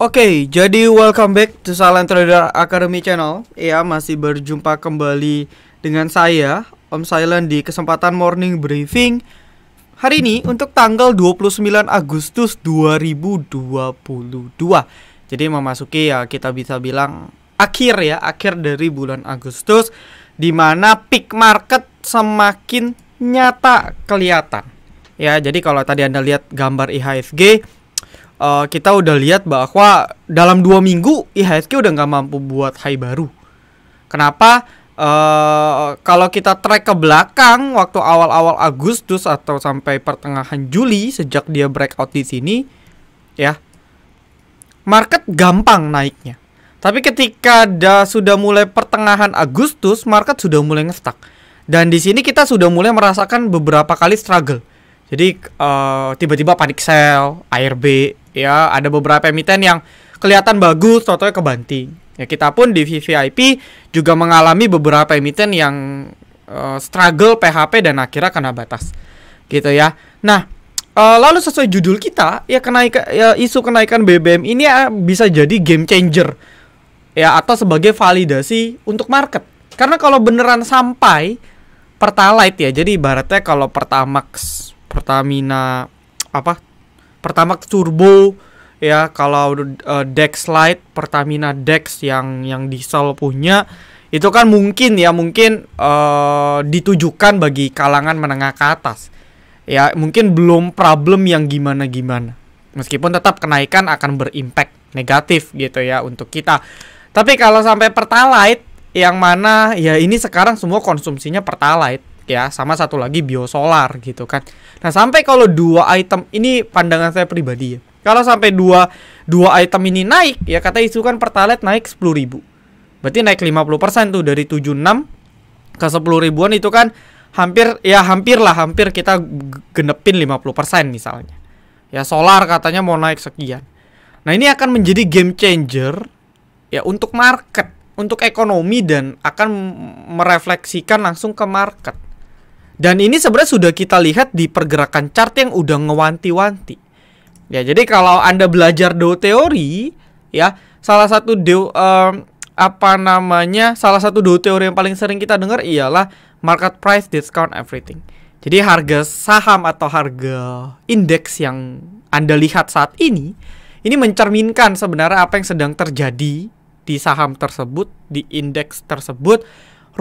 Oke, jadi welcome back to Silent Trader Academy channel. Ya, masih berjumpa kembali dengan saya, Om Silent, di kesempatan morning briefing hari ini untuk tanggal 29 Agustus 2022. Jadi memasuki, ya kita bisa bilang akhir dari bulan Agustus, di mana peak market semakin nyata kelihatan. Ya, jadi kalau tadi Anda lihat gambar IHSG, kita udah lihat bahwa dalam 2 minggu IHSG udah nggak mampu buat high baru. Kenapa? Kalau kita track ke belakang waktu awal-awal Agustus atau sampai pertengahan Juli, sejak dia breakout di sini, ya, market gampang naiknya. Tapi ketika sudah mulai pertengahan Agustus, market sudah mulai nge-stuck. Dan di sini kita sudah mulai merasakan beberapa kali struggle. Jadi tiba-tiba panic sell, ARB, ya ada beberapa emiten yang kelihatan bagus, totalnya kebanting. Ya kita pun di VVIP juga mengalami beberapa emiten yang struggle PHP dan akhirnya kena batas, gitu ya. Nah, lalu sesuai judul kita, ya isu kenaikan BBM ini ya, bisa jadi game changer, ya, atau sebagai validasi untuk market. Karena kalau beneran sampai Pertalite, ya, jadi ibaratnya kalau Pertamina Pertamax Turbo, ya, kalau Dex Lite, Pertamina Dex yang diesel punya, itu kan mungkin ditujukan bagi kalangan menengah ke atas. Ya, mungkin belum problem yang gimana-gimana. Meskipun tetap kenaikan akan berimpact negatif gitu ya untuk kita. Tapi kalau sampai Pertalite, yang mana ya ini sekarang semua konsumsinya Pertalite, ya, sama satu lagi biosolar gitu kan. Nah, sampai kalau dua item ini, pandangan saya pribadi ya, kalau sampai dua item ini naik, ya kata isu kan Pertalite naik 10.000, berarti naik 50% tuh, dari 76 ke 10 ribuan, itu kan hampir kita genepin 50% misalnya. Ya, solar katanya mau naik sekian. Nah, ini akan menjadi game changer ya untuk market, untuk ekonomi, dan akan merefleksikan langsung ke market. Dan ini sebenarnya sudah kita lihat di pergerakan chart yang udah ngewanti-wanti. Ya, jadi kalau Anda belajar Dow teori, ya, salah satu Dow teori yang paling sering kita dengar ialah market price discount everything. Jadi harga saham atau harga indeks yang Anda lihat saat ini mencerminkan sebenarnya apa yang sedang terjadi di saham tersebut, di indeks tersebut,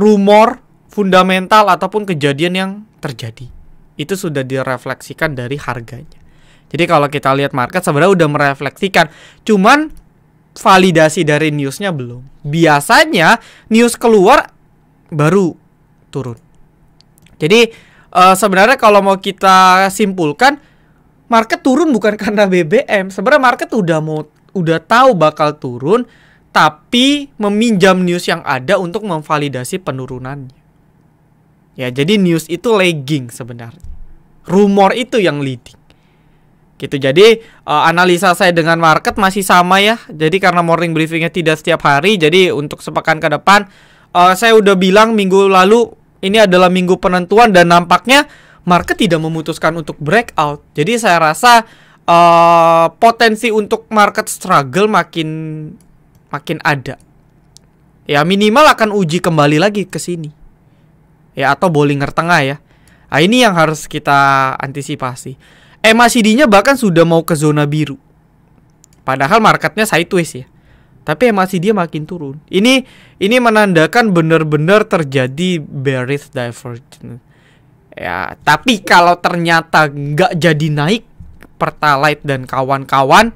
rumor, fundamental, ataupun kejadian yang terjadi. Itu sudah direfleksikan dari harganya. Jadi kalau kita lihat market sebenarnya udah merefleksikan, cuman validasi dari newsnya belum. Biasanya news keluar baru turun. Jadi sebenarnya kalau mau kita simpulkan, market turun bukan karena BBM. Sebenarnya market udah tahu bakal turun, tapi meminjam news yang ada untuk memvalidasi penurunannya. Ya, jadi news itu lagging sebenarnya. Rumor itu yang leading. Gitu. Jadi analisa saya dengan market masih sama ya. Jadi karena morning briefingnya tidak setiap hari, jadi untuk sepekan ke depan saya udah bilang minggu lalu ini adalah minggu penentuan, dan nampaknya market tidak memutuskan untuk breakout. Jadi saya rasa potensi untuk market struggle makin ada. Ya, minimal akan uji kembali lagi ke sini. Ya, atau Bollinger Tengah ya. Nah, ini yang harus kita antisipasi. MACD-nya bahkan sudah mau ke zona biru. Padahal marketnya sideways ya. Tapi MACD-nya makin turun. Ini menandakan benar-benar terjadi bearish divergence. Ya, tapi kalau ternyata nggak jadi naik Pertalite dan kawan-kawan,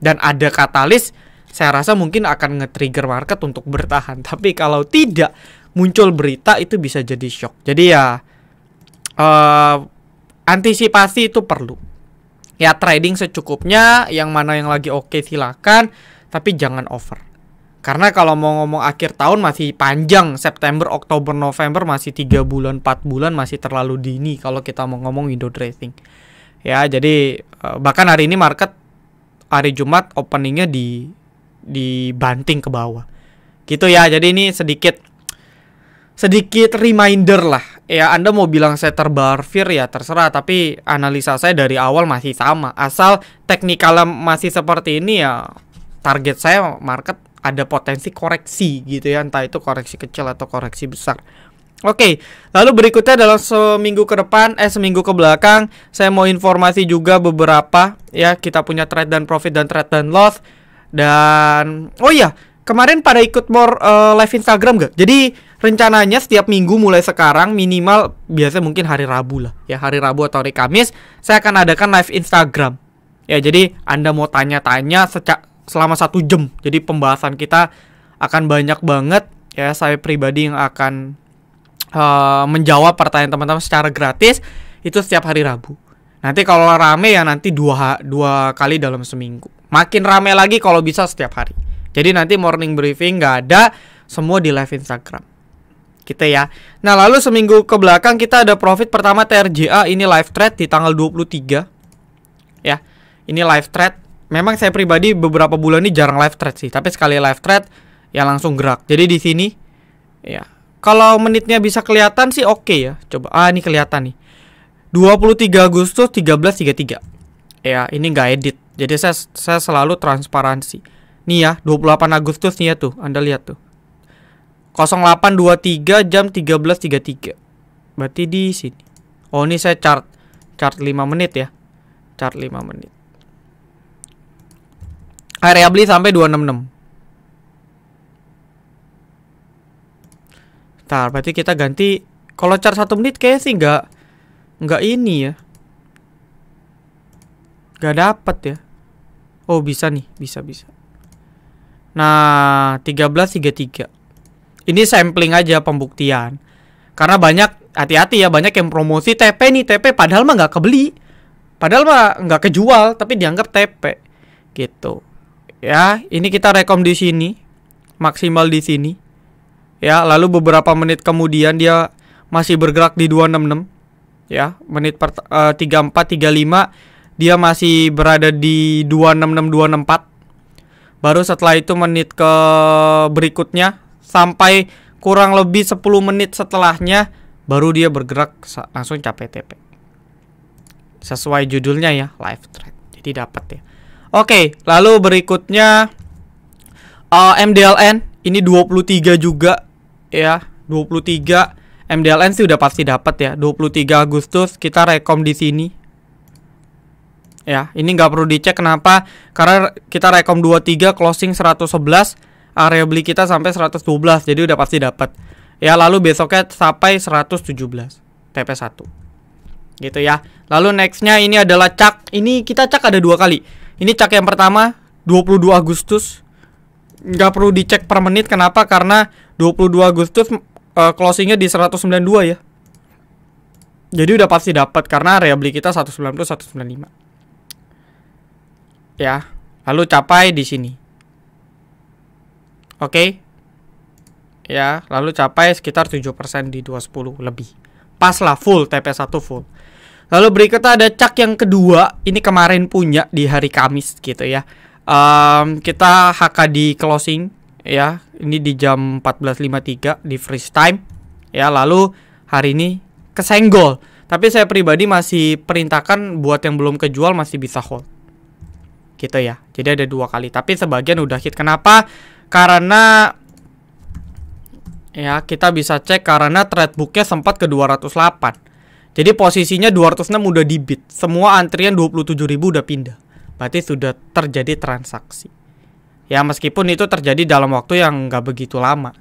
dan ada katalis, saya rasa mungkin akan nge-trigger market untuk bertahan. Tapi kalau tidak muncul berita, itu bisa jadi shock. Jadi ya antisipasi itu perlu. Ya, trading secukupnya, yang mana yang lagi oke silakan, tapi jangan over. Karena kalau mau ngomong akhir tahun masih panjang, September, Oktober, November masih 3 bulan, 4 bulan, masih terlalu dini kalau kita mau ngomong window dressing. Ya, jadi bahkan hari ini market hari Jumat openingnya dibanting ke bawah. Gitu ya. Jadi ini sedikit reminder lah. Ya, Anda mau bilang saya terbarfir ya terserah, tapi analisa saya dari awal masih sama. Asal teknikalnya masih seperti ini, ya target saya market ada potensi koreksi gitu ya, entah itu koreksi kecil atau koreksi besar. Oke, lalu berikutnya dalam seminggu ke depan, seminggu ke belakang, saya mau informasi juga beberapa ya, kita punya trade dan profit dan trade dan loss. Dan oh iya, kemarin pada ikut more live Instagram gak? Jadi rencananya setiap minggu mulai sekarang minimal biasanya mungkin hari Rabu lah ya, hari Rabu atau hari Kamis saya akan adakan live Instagram. Ya, jadi Anda mau tanya-tanya selama 1 jam. Jadi pembahasan kita akan banyak banget ya, saya pribadi yang akan menjawab pertanyaan teman-teman secara gratis itu setiap hari Rabu. Nanti kalau rame ya nanti dua kali dalam seminggu. Makin rame lagi kalau bisa setiap hari. Jadi nanti morning briefing nggak ada, semua di live Instagram. Gitu ya. Nah, lalu seminggu ke belakang kita ada profit pertama TRJA, ini live trade di tanggal 23. Ya. Ini live trade. Memang saya pribadi beberapa bulan ini jarang live trade sih, tapi sekali live trade ya langsung gerak. Jadi di sini ya, kalau menitnya bisa kelihatan sih oke ya. Coba ini kelihatan nih. 23 Agustus 13.33. Ya, ini nggak edit. Jadi saya selalu transparansi. Nih ya, 28 Agustus nih ya tuh. Anda lihat tuh. 08.23 jam 13.33. Berarti di sini. Oh, ini saya chart 5 menit ya. Chart 5 menit. Area beli sampai 266. Ntar, berarti kita ganti. Kalau chart 1 menit kayaknya sih nggak ini ya. Nggak dapet ya. Oh, bisa nih, bisa. Nah, 13.33. Ini sampling aja, pembuktian. Karena banyak, hati-hati ya, banyak yang promosi TP nih, TP padahal mah nggak kebeli. Padahal mah nggak kejual, tapi dianggap TP. Gitu. Ya, ini kita rekom di sini. Maksimal di sini. Ya, lalu beberapa menit kemudian dia masih bergerak di 266. Ya, menit 34, 35 dia masih berada di 266, 264. Baru setelah itu menit ke berikutnya sampai kurang lebih 10 menit setelahnya baru dia bergerak langsung capai TP. Sesuai judulnya ya, live trade. Jadi dapat ya. Oke, lalu berikutnya MDLN ini 23 juga ya, 23 MDLN sih udah pasti dapat ya. 23 Agustus kita rekom di sini. Ya, ini nggak perlu dicek kenapa? Karena kita rekom 23 closing 111, area beli kita sampai 112. Jadi udah pasti dapat. Ya, lalu besoknya sampai 117 TP1. Gitu ya. Lalu nextnya ini adalah cak. Ini kita cak ada 2 kali. Ini cak yang pertama 22 Agustus. Nggak perlu dicek per menit. Kenapa? Karena 22 Agustus closingnya di 192 ya. Jadi udah pasti dapat karena area beli kita 190, 195. Ya, lalu capai di sini. Oke. Ya, lalu capai sekitar 7% di 210 lebih. Pas lah, full TP1 full. Lalu berikutnya ada cak yang kedua. Ini kemarin punya di hari Kamis gitu ya. Kita HK di closing ya. Ini di jam 14.53 di freeze time. Ya, lalu hari ini kesenggol. Tapi saya pribadi masih perintahkan buat yang belum kejual masih bisa hold. Gitu ya. Jadi ada 2 kali. Tapi sebagian udah hit. Kenapa? Karena ya kita bisa cek karena trade booknya sempat ke 208. Jadi posisinya 206 udah di bid. Semua antrian 27.000 udah pindah. Berarti sudah terjadi transaksi. Ya meskipun itu terjadi dalam waktu yang nggak begitu lama.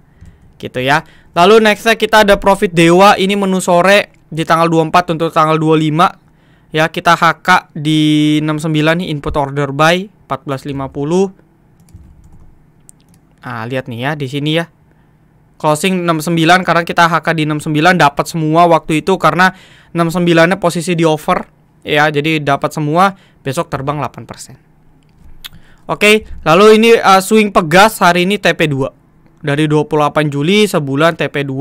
Gitu ya. Lalu nextnya kita ada profit Dewa. Ini menu sore di tanggal 24 untuk tanggal 25. Ya, kita HK di 69 nih, input order buy 14.50. Lihat nih ya di sini ya. Closing 69 karena kita HK di 69 dapat semua waktu itu karena 69-nya posisi di over ya, jadi dapat semua, besok terbang 8%. Oke, lalu ini swing pegas hari ini TP2. Dari 28 Juli sebulan TP2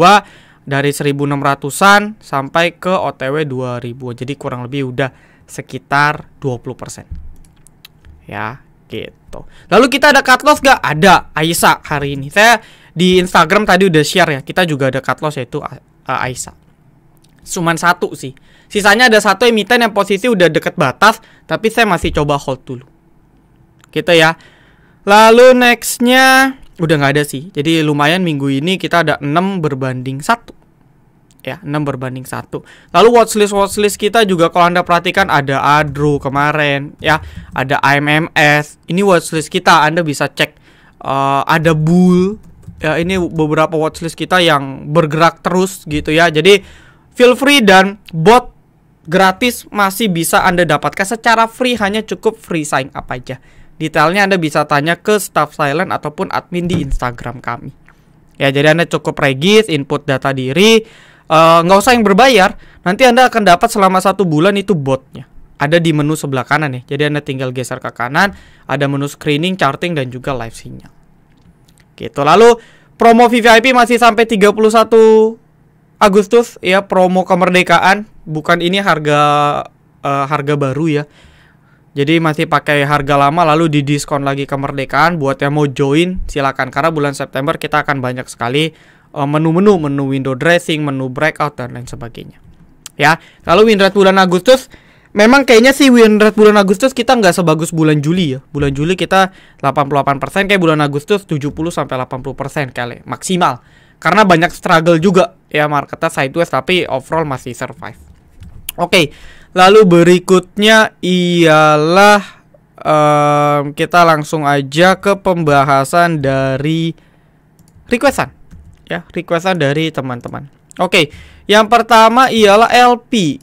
dari 1.600-an sampai ke OTW 2.000. Jadi kurang lebih udah sekitar 20%. Ya, gitu. Lalu kita ada cut loss gak? Ada, Aisyah hari ini. Saya di Instagram tadi udah share ya. Kita juga ada cut loss yaitu Aisyah. Cuman 1 sih. Sisanya ada 1 emiten yang posisi udah deket batas, tapi saya masih coba hold dulu. Gitu ya. Lalu nextnya udah nggak ada sih. Jadi lumayan minggu ini kita ada 6/1. Ya, 6/1. Lalu watchlist kita juga kalau Anda perhatikan ada Adro kemarin ya, ada AMMS. Ini watchlist kita, Anda bisa cek. Ada Bull. Ya, ini beberapa watchlist kita yang bergerak terus gitu ya. Jadi feel free, dan bot gratis masih bisa Anda dapatkan secara free, hanya cukup free sign up aja. Detailnya Anda bisa tanya ke staff silent ataupun admin di Instagram kami. Ya, jadi Anda cukup regis, input data diri, nggak usah yang berbayar. Nanti Anda akan dapat selama 1 bulan itu botnya. Ada di menu sebelah kanan ya. Jadi Anda tinggal geser ke kanan, ada menu screening, charting, dan juga live sinyal. Gitu. Lalu promo VVIP masih sampai 31 Agustus ya, promo kemerdekaan. Bukan ini harga baru ya. Jadi masih pakai harga lama lalu didiskon lagi kemerdekaan. Buat yang mau join silakan, karena bulan September kita akan banyak sekali menu window dressing, menu breakout, dan lain sebagainya. Ya, lalu win rate bulan Agustus, memang kayaknya sih win rate bulan Agustus kita nggak sebagus bulan Juli ya. Bulan Juli kita 88%, kayak bulan Agustus 70-80% kali maksimal. Karena banyak struggle juga ya marketnya sideways, tapi overall masih survive. Oke, lalu berikutnya ialah kita langsung aja ke pembahasan dari requestan ya, requestan dari teman-teman. Oke, yang pertama ialah LP.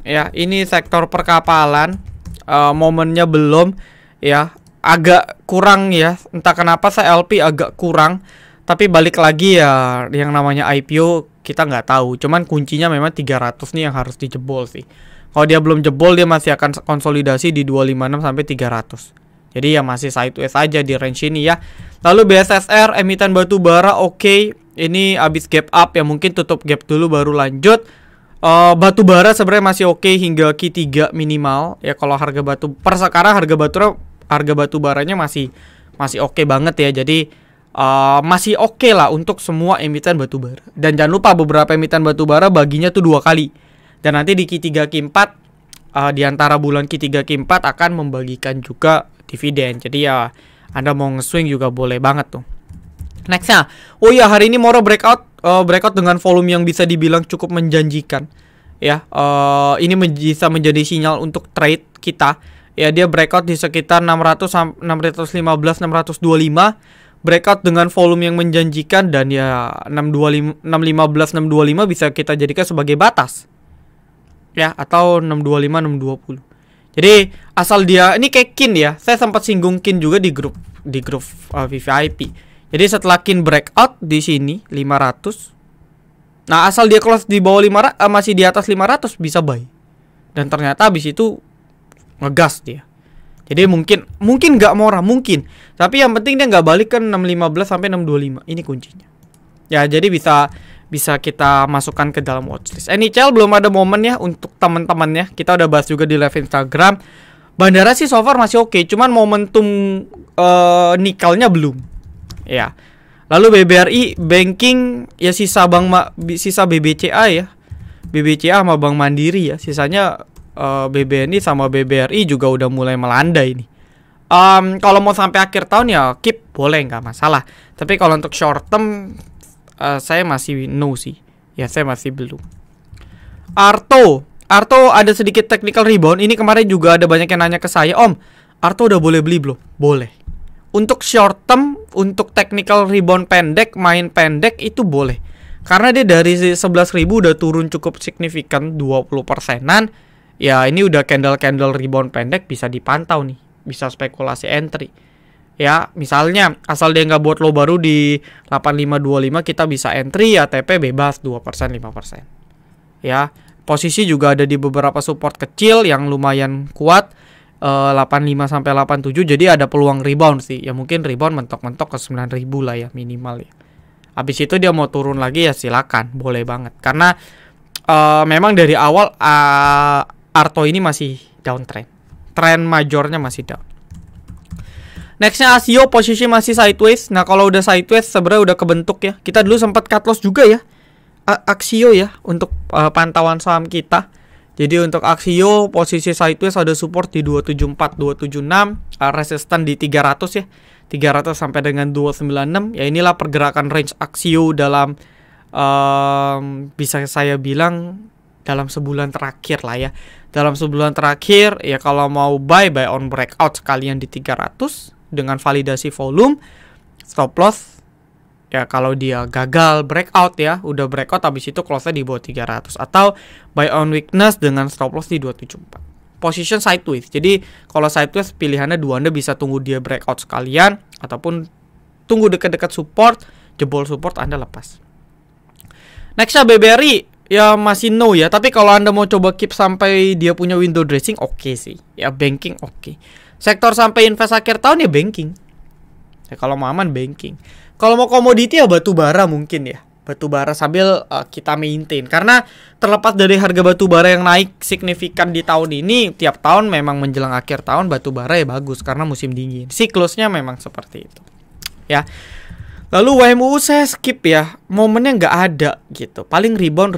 Ya, ini sektor perkapalan, momennya belum ya, agak kurang ya. Entah kenapa saya LP agak kurang. Tapi balik lagi ya, yang namanya IPO kita nggak tahu. Cuman kuncinya memang 300 nih yang harus dijebol sih. Kalau dia belum jebol, dia masih akan konsolidasi di 256 sampai 300. Jadi ya masih sideways aja di range ini ya. Lalu BSSR emiten batu bara, oke. Ini habis gap up ya, mungkin tutup gap dulu baru lanjut. Batu bara sebenarnya masih oke hingga Q3 minimal ya. Kalau harga batu per sekarang harga batu baranya masih oke banget ya. Jadi masih oke lah untuk semua emiten batubara. Dan jangan lupa beberapa emiten batubara baginya tuh 2 kali. Dan nanti di Q3 Q4 di antara bulan Q3 Q4 akan membagikan juga dividen. Jadi ya Anda mau nge-swing juga boleh banget tuh. Nextnya, oh ya, hari ini Moro breakout dengan volume yang bisa dibilang cukup menjanjikan. Ya, ini bisa menjadi sinyal untuk trade kita. Ya, dia breakout di sekitar 600 615 625. Breakout dengan volume yang menjanjikan, dan ya 615 625 bisa kita jadikan sebagai batas. Ya, atau 625 620. Jadi asal dia ini kayak Kin ya. Saya sempat singgung Kin juga di grup VVIP. Jadi setelah Kin breakout di sini 500. Nah, asal dia close di bawah 500, masih di atas 500 bisa buy. Dan ternyata habis itu ngegas dia. Jadi mungkin nggak murah, mungkin. Tapi yang penting dia nggak balik ke 615 sampai 625. Ini kuncinya. Ya, jadi bisa kita masukkan ke dalam watchlist. NHL belum ada momen ya untuk teman-temannya. Kita udah bahas juga di live Instagram. Bandara sih so far masih oke, cuman momentum nikelnya belum. Ya. Lalu BBRI banking ya, sisa BBCA ya. BBCA sama Bank Mandiri ya. Sisanya BBNI sama BBRI juga udah mulai melandai nih. Kalau mau sampai akhir tahun ya keep boleh, nggak masalah. Tapi kalau untuk short term saya masih no sih. Ya, saya masih belum. Arto ada sedikit technical rebound. Ini kemarin juga ada banyak yang nanya ke saya, Om, Arto udah boleh beli belum? Boleh. Untuk short term, untuk technical rebound pendek, main pendek itu boleh. Karena dia dari 11.000 udah turun cukup signifikan, 20%-an. Ya, ini udah candle rebound pendek, bisa dipantau nih, bisa spekulasi entry. Ya, misalnya asal dia nggak buat low baru di 8525, kita bisa entry ya, TP bebas 2% 5%. Ya, posisi juga ada di beberapa support kecil yang lumayan kuat, 85 sampai 87. Jadi ada peluang rebound sih. Ya mungkin rebound mentok-mentok ke 9.000 lah ya minimal ya. Habis itu dia mau turun lagi ya silakan, boleh banget. Karena memang dari awal Arto ini masih downtrend. Trend majornya masih down. Nextnya Asio, posisi masih sideways. Nah, kalau udah sideways sebenarnya udah kebentuk ya. Kita dulu sempat cut loss juga ya, Axio ya, untuk pantauan saham kita. Jadi untuk Axio posisi sideways ada support di 274, 276, resisten di 300 ya. 300 sampai dengan 296. Ya inilah pergerakan range Axio dalam bisa saya bilang dalam sebulan terakhir lah ya. Dalam sebulan terakhir ya kalau mau buy on breakout sekalian di 300 dengan validasi volume. Stop loss ya kalau dia gagal breakout ya, udah breakout habis itu close-nya di bawah 300, atau buy on weakness dengan stop loss di 274. Position sideways. Jadi kalau sideways pilihannya dua, Anda bisa tunggu dia breakout sekalian ataupun tunggu dekat-dekat support, jebol support Anda lepas. Nextnya BBRI ya masih no ya, tapi kalau Anda mau coba keep sampai dia punya window dressing oke sih. Ya banking oke. Sektor sampai invest akhir tahun ya banking. Ya kalau mau aman banking. Kalau mau komoditi ya batu bara mungkin ya. Batu bara sambil kita maintain. Karena terlepas dari harga batu bara yang naik signifikan di tahun ini, tiap tahun memang menjelang akhir tahun batu bara ya bagus karena musim dingin. Siklusnya memang seperti itu. Ya. Lalu WMU saya skip ya. Momennya nggak ada gitu. Paling rebound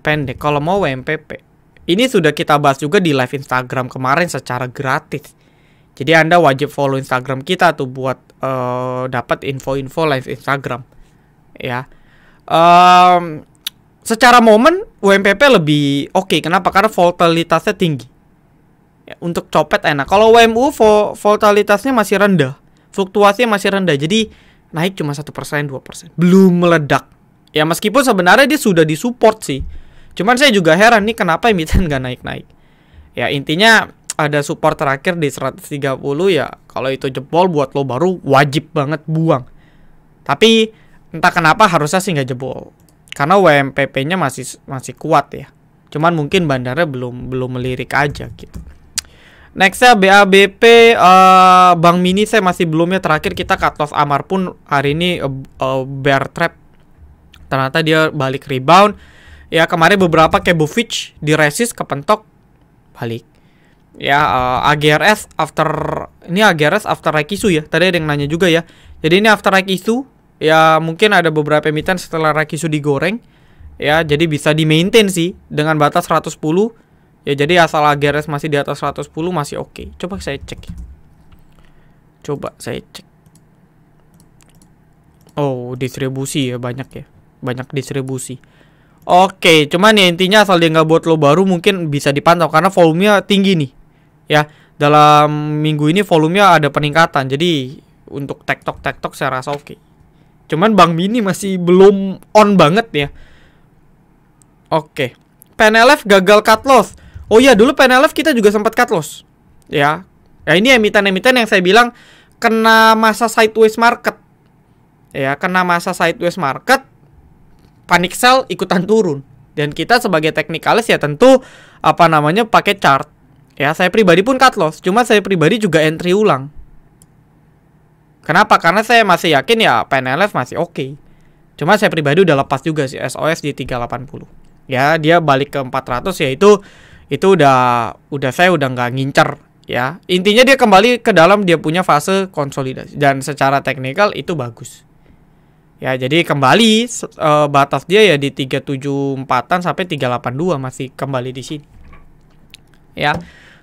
pendek. Kalau mau WMPP. Ini sudah kita bahas juga di live Instagram kemarin secara gratis. Jadi Anda wajib follow Instagram kita tuh buat dapat info-info live Instagram. Ya. Secara momen WMPP lebih oke. Kenapa? Karena volatilitasnya tinggi. Ya, untuk copet enak. Kalau WMU volatilitasnya masih rendah. Fluktuasinya masih rendah. Jadi naik cuma 1%, 2%. Belum meledak. Ya meskipun sebenarnya dia sudah disupport sih. Cuman saya juga heran nih kenapa emiten nggak naik-naik. Ya intinya ada support terakhir di 130 ya. Kalau itu jebol buat lo baru wajib banget buang. Tapi entah kenapa harusnya sih nggak jebol. Karena WMPP-nya masih kuat ya. Cuman mungkin bandarnya belum melirik aja gitu. Nextnya BABP, Bank Mini saya masih belum ya. Terakhir kita cut loss Amar pun hari ini bear trap. Ternyata dia balik rebound. Ya kemarin beberapa kayak Bufich di resist kepentok balik. Ya AGRS after Rakisu ya. Tadi ada yang nanya juga ya. Jadi ini after Rakisu. Ya mungkin ada beberapa emiten setelah Rakisu digoreng. Ya jadi bisa di maintain sih dengan batas 110. Ya jadi asal AGRS masih di atas 110 masih oke. Coba saya cek. Oh distribusi ya banyak ya. Banyak distribusi. Oke cuman ya intinya asal dia nggak buat lo baru mungkin bisa dipantau. Karena volumenya tinggi nih. Ya dalam minggu ini volumenya ada peningkatan. Jadi untuk tektok saya rasa oke. Cuman Bank Mini masih belum on banget ya. Oke. PNLF gagal cut loss. Oh iya dulu PNLF kita juga sempat cut loss. Ya. Ya ini emiten-emiten yang saya bilang kena masa sideways market. Ya, kena masa sideways market, panic sell ikutan turun. Dan kita sebagai teknikalis ya tentu pakai chart. Ya, saya pribadi pun cut loss, cuma saya pribadi juga entry ulang. Kenapa? Karena saya masih yakin ya PNLF masih oke. Cuma saya pribadi udah lepas juga sih SOS di 380. Ya, dia balik ke 400 ya itu saya udah nggak ngincer ya. Intinya dia kembali ke dalam dia punya fase konsolidasi dan secara teknikal itu bagus. Ya, jadi kembali batas dia ya di 374-an sampai 382 masih kembali di sini. Ya.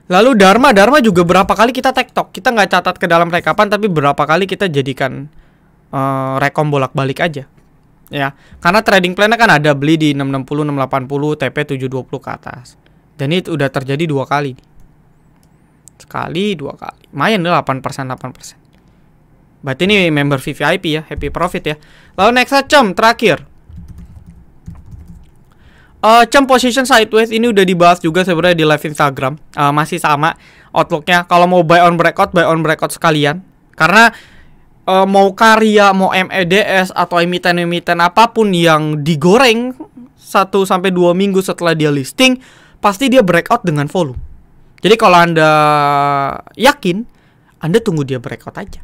Lalu Dharma juga berapa kali kita tektok. Kita nggak catat ke dalam rekapan tapi berapa kali kita jadikan rekom bolak-balik aja. Ya, karena trading plan-nya kan ada beli di 660, 680, TP 720 ke atas. Dan itu udah terjadi 2 kali. Sekali, 2 kali. Lumayan nih 8%. Berarti ini member VVIP ya, happy profit ya. Lalu next CEM terakhir. CEM position sideways ini udah dibahas juga sebenarnya di live Instagram. Masih sama outlooknya. Kalau mau buy on breakout sekalian. Karena mau Karya, mau MEDS atau emiten-emiten apapun yang digoreng 1-2 minggu setelah dia listing, pasti dia breakout dengan volume. Jadi kalau Anda yakin, Anda tunggu dia breakout aja.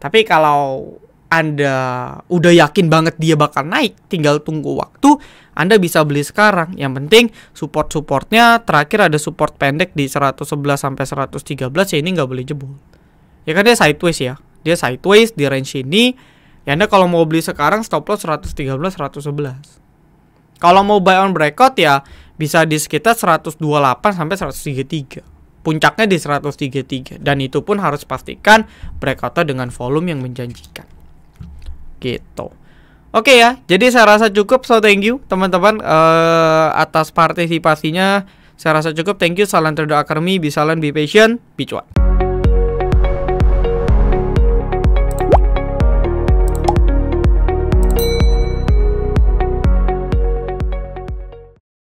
Tapi kalau Anda udah yakin banget dia bakal naik, tinggal tunggu waktu, Anda bisa beli sekarang. Yang penting support-supportnya terakhir ada support pendek di 111 sampai 113 ya, ini nggak boleh jebol. Ya kan dia sideways ya. Dia sideways di range ini. Ya Anda kalau mau beli sekarang stop loss 113, 111. Kalau mau buy on breakout ya bisa di sekitar 128 sampai 133. Puncaknya di 133 dan itu pun harus pastikan breakout dengan volume yang menjanjikan. Gitu. Oke ya, jadi saya rasa cukup. So thank you teman-teman atas partisipasinya. Saya rasa cukup. Thank you. Salam Trader Academy. Be silent, be patient, be cuan.